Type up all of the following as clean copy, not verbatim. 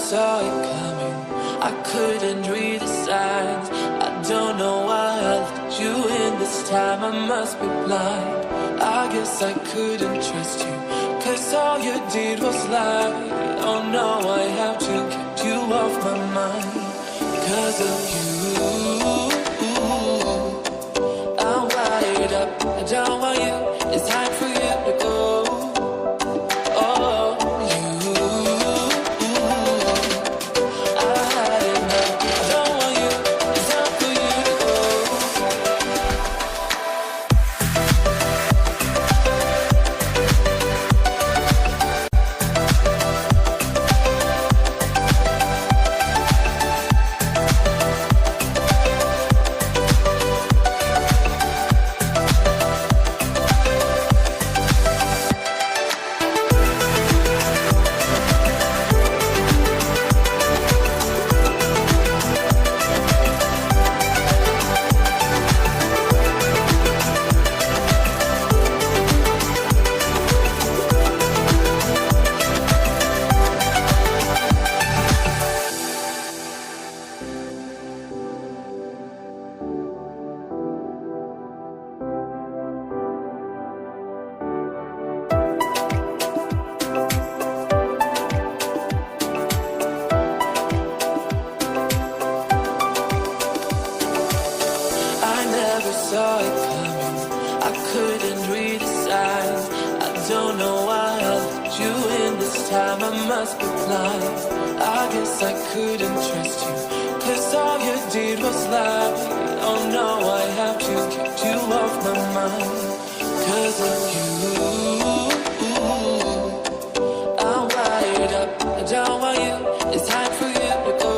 saw it coming. I couldn't read the signs. I don't know why I let you in this time. I must be blind. I guess I couldn't trust you, 'cause all you did was lie. Oh no, I have to keep you off my mind. 'Cause of you, I'm wired up. I don't want you. It's time for you to go. Saw it coming. I couldn't read the signs. I don't know why I let you in this time. I must be blind. I guess I couldn't trust you, 'cause all you did was lie. Oh no, I have to keep you off my mind. 'Cause of you, I'm wired up. I don't want you. It's time for you to go.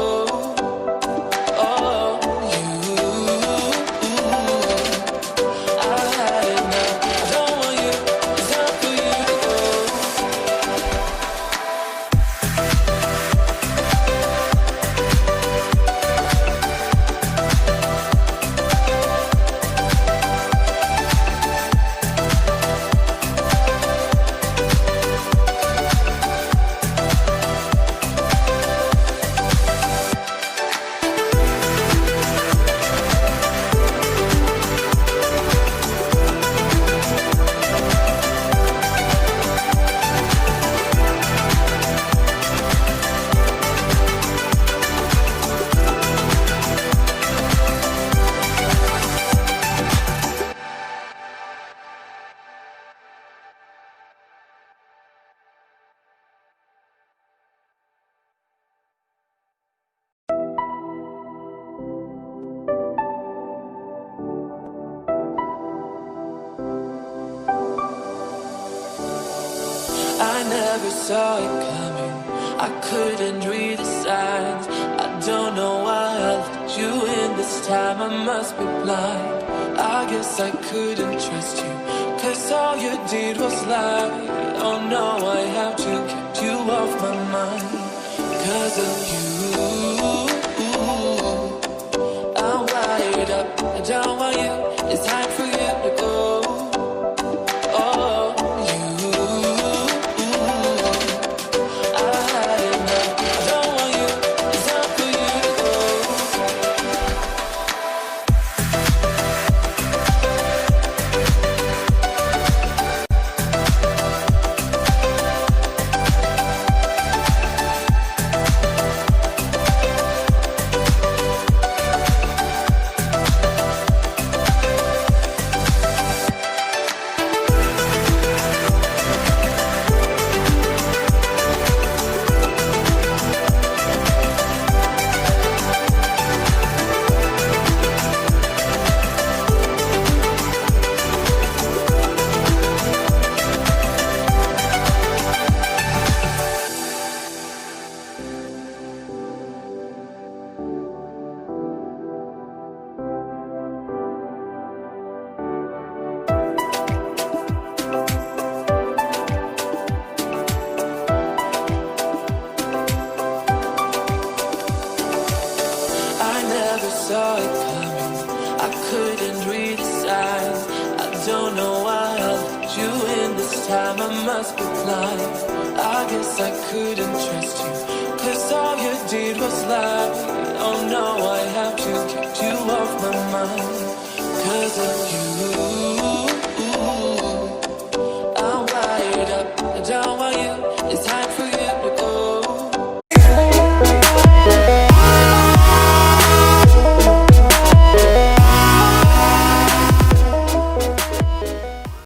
I never saw it coming. I couldn't read the signs. I don't know why I let you in this time. I must be blind. I guess I couldn't trust you, 'cause all you did was lie. Oh no, I have to keep you off my mind. 'Cause of you, I'm wired up. I don't want you. It's time for you to go. Saw it coming. I couldn't read the signs. I don't know why I let you in this time. I must be blind. I guess I couldn't trust you, 'cause all you did was lie. Oh no, I have to keep you off my mind.